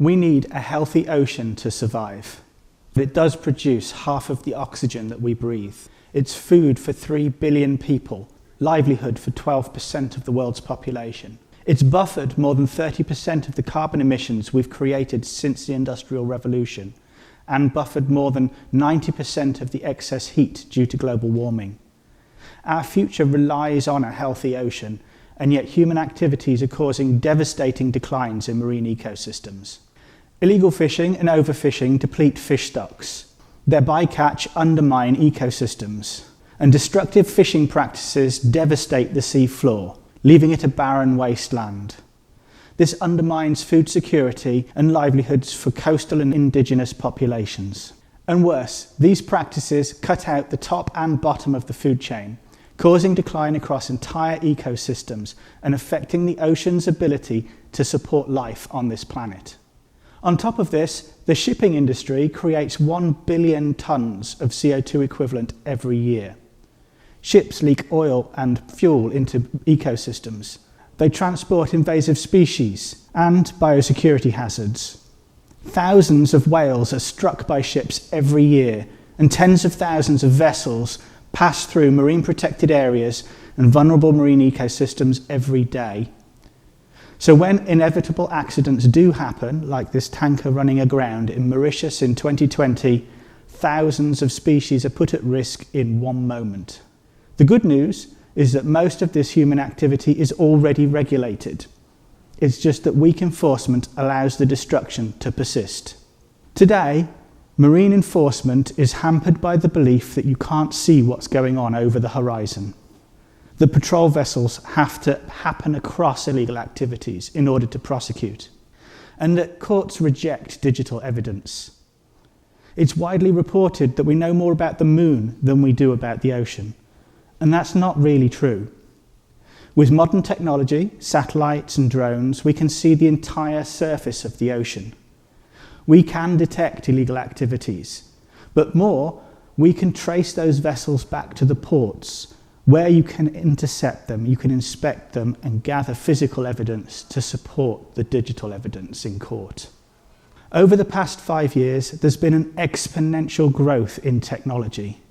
We need a healthy ocean to survive. It does produce half of the oxygen that we breathe. It's food for 3 billion people, livelihood for 12% of the world's population. It's buffered more than 30% of the carbon emissions we've created since the Industrial Revolution, and buffered more than 90% of the excess heat due to global warming. Our future relies on a healthy ocean, and yet human activities are causing devastating declines in marine ecosystems. Illegal fishing and overfishing deplete fish stocks. Their bycatch undermine ecosystems, and destructive fishing practices devastate the sea floor, leaving it a barren wasteland. This undermines food security and livelihoods for coastal and indigenous populations. And worse, these practices cut out the top and bottom of the food chain, causing decline across entire ecosystems and affecting the ocean's ability to support life on this planet. On top of this, the shipping industry creates 1 billion tonnes of CO2 equivalent every year. Ships leak oil and fuel into ecosystems. They transport invasive species and biosecurity hazards. Thousands of whales are struck by ships every year, and tens of thousands of vessels pass through marine protected areas and vulnerable marine ecosystems every day. So when inevitable accidents do happen, like this tanker running aground in Mauritius in 2020, thousands of species are put at risk in one moment. The good news is that most of this human activity is already regulated. It's just that weak enforcement allows the destruction to persist. Today, marine enforcement is hampered by the belief that you can't see what's going on over the horizon. The patrol vessels have to happen across illegal activities in order to prosecute, and that courts reject digital evidence. It's widely reported that we know more about the moon than we do about the ocean, and that's not really true. With modern technology, satellites and drones, we can see the entire surface of the ocean. We can detect illegal activities, but more, we can trace those vessels back to the ports, where you can intercept them, you can inspect them and gather physical evidence to support the digital evidence in court. Over the past 5 years, there's been an exponential growth in technology.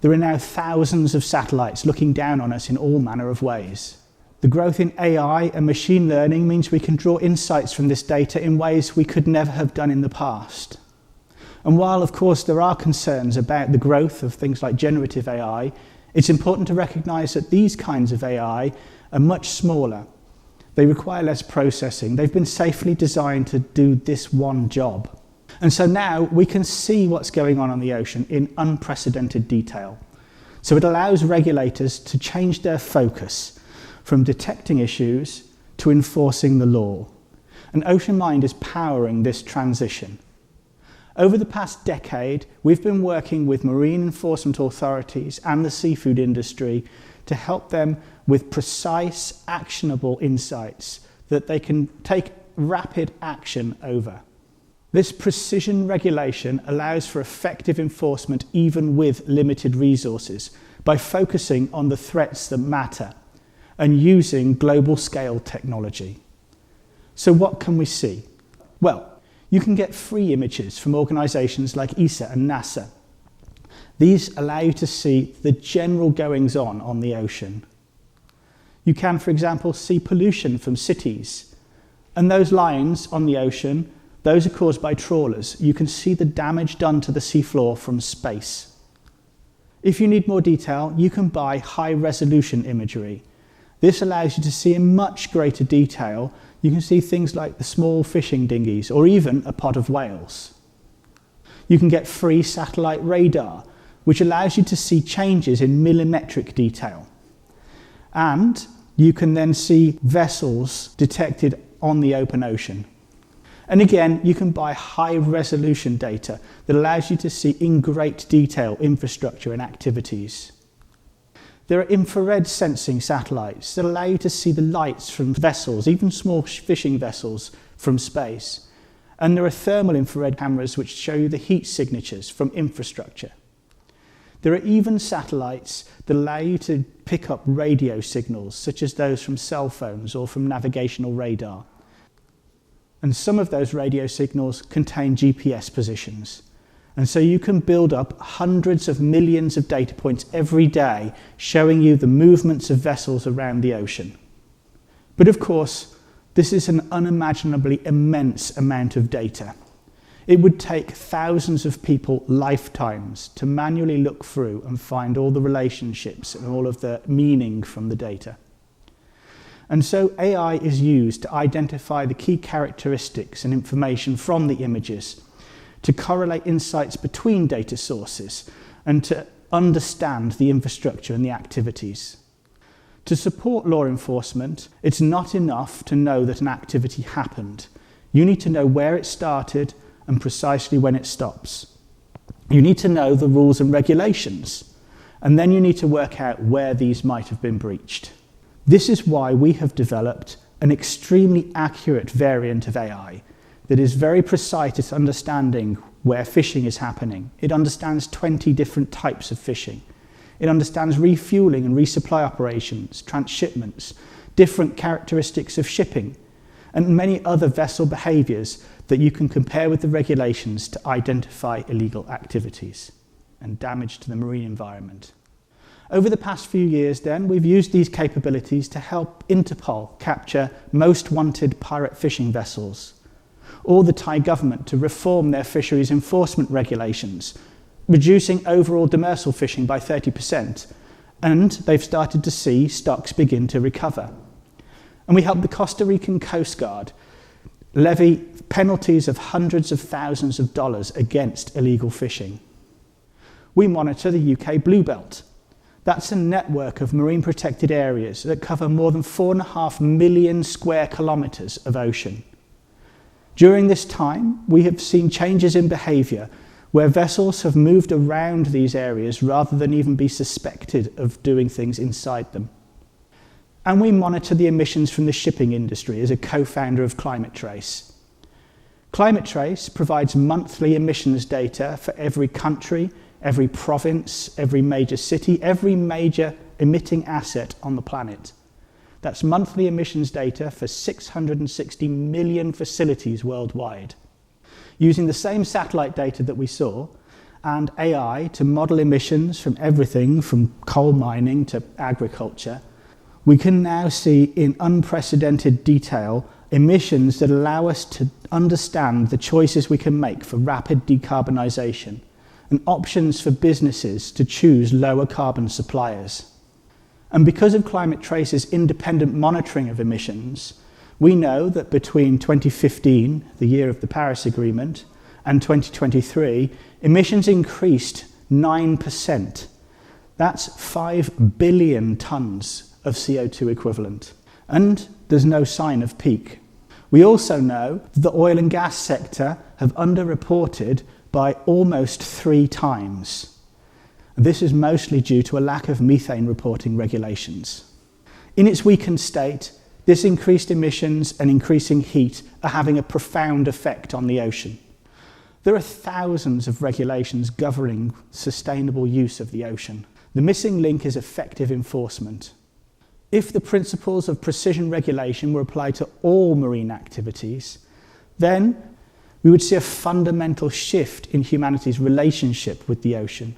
There are now thousands of satellites looking down on us in all manner of ways. The growth in AI and machine learning means we can draw insights from this data in ways we could never have done in the past. And while, of course, there are concerns about the growth of things like generative AI, it's important to recognise that these kinds of AI are much smaller. They require less processing. They've been safely designed to do this one job. And so now we can see what's going on the ocean in unprecedented detail. So it allows regulators to change their focus from detecting issues to enforcing the law. And Ocean Mind is powering this transition. Over the past decade, we've been working with marine enforcement authorities and the seafood industry to help them with precise, actionable insights that they can take rapid action over. This precision regulation allows for effective enforcement even with limited resources by focusing on the threats that matter and using global scale technology. So what can we see? Well, you can get free images from organisations like ESA and NASA. These allow you to see the general goings-on the ocean. You can, for example, see pollution from cities. And those lines on the ocean, those are caused by trawlers. You can see the damage done to the seafloor from space. If you need more detail, you can buy high-resolution imagery. This allows you to see in much greater detail. You can see things like the small fishing dinghies or even a pod of whales. You can get free satellite radar, which allows you to see changes in millimetric detail. And you can then see vessels detected on the open ocean. And again, you can buy high-resolution data that allows you to see in great detail infrastructure and activities. There are infrared sensing satellites that allow you to see the lights from vessels, even small fishing vessels, from space. And there are thermal infrared cameras which show you the heat signatures from infrastructure. There are even satellites that allow you to pick up radio signals, such as those from cell phones or from navigational radar. And some of those radio signals contain GPS positions. And so you can build up hundreds of millions of data points every day showing you the movements of vessels around the ocean. But of course, this is an unimaginably immense amount of data. It would take thousands of people lifetimes to manually look through and find all the relationships and all of the meaning from the data. And so AI is used to identify the key characteristics and information from the images, to correlate insights between data sources, and to understand the infrastructure and the activities. To support law enforcement, it's not enough to know that an activity happened. You need to know where it started and precisely when it stops. You need to know the rules and regulations, and then you need to work out where these might have been breached. This is why we have developed an extremely accurate variant of AI that is very precise at understanding where phishing is happening. It understands 20 different types of phishing. It understands refueling and resupply operations, transshipments, different characteristics of shipping, and many other vessel behaviours that you can compare with the regulations to identify illegal activities and damage to the marine environment. Over the past few years then, we've used these capabilities to help Interpol capture most wanted pirate fishing vessels, or the Thai government to reform their fisheries enforcement regulations, reducing overall demersal fishing by 30%, and they've started to see stocks begin to recover. And we helped the Costa Rican Coast Guard levy penalties of hundreds of thousands of dollars against illegal fishing. We monitor the UK Blue Belt. That's a network of marine protected areas that cover more than 4.5 million square kilometres of ocean. During this time, we have seen changes in behaviour where vessels have moved around these areas rather than even be suspected of doing things inside them. And we monitor the emissions from the shipping industry as a co-founder of Climate Trace. Climate Trace provides monthly emissions data for every country, every province, every major city, every major emitting asset on the planet. That's monthly emissions data for 660 million facilities worldwide. Using the same satellite data that we saw and AI to model emissions from everything from coal mining to agriculture, we can now see in unprecedented detail emissions that allow us to understand the choices we can make for rapid decarbonisation and options for businesses to choose lower carbon suppliers. And because of Climate Trace's independent monitoring of emissions, we know that between 2015, the year of the Paris Agreement, and 2023, emissions increased 9%. That's 5 billion tonnes of CO2 equivalent. And there's no sign of peak. We also know that the oil and gas sector have underreported by almost 3 times. This is mostly due to a lack of methane reporting regulations. In its weakened state, this increased emissions and increasing heat are having a profound effect on the ocean. There are thousands of regulations governing sustainable use of the ocean. The missing link is effective enforcement. If the principles of precision regulation were applied to all marine activities, then we would see a fundamental shift in humanity's relationship with the ocean.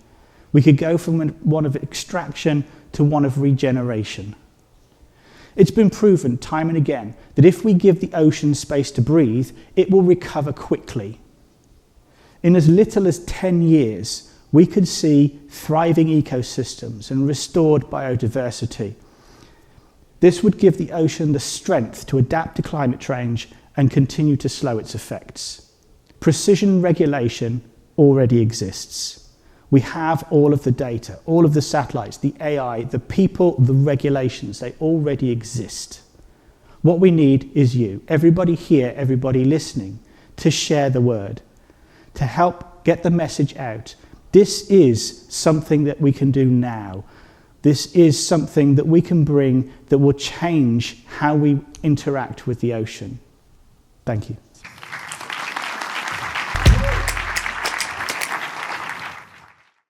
We could go from one of extraction to one of regeneration. It's been proven time and again that if we give the ocean space to breathe, it will recover quickly. In as little as 10 years, we could see thriving ecosystems and restored biodiversity. This would give the ocean the strength to adapt to climate change and continue to slow its effects. Precision regulation already exists. We have all of the data, all of the satellites, the AI, the people, the regulations, they already exist. What we need is you, everybody here, everybody listening, to share the word, to help get the message out. This is something that we can do now. This is something that we can bring that will change how we interact with the ocean. Thank you.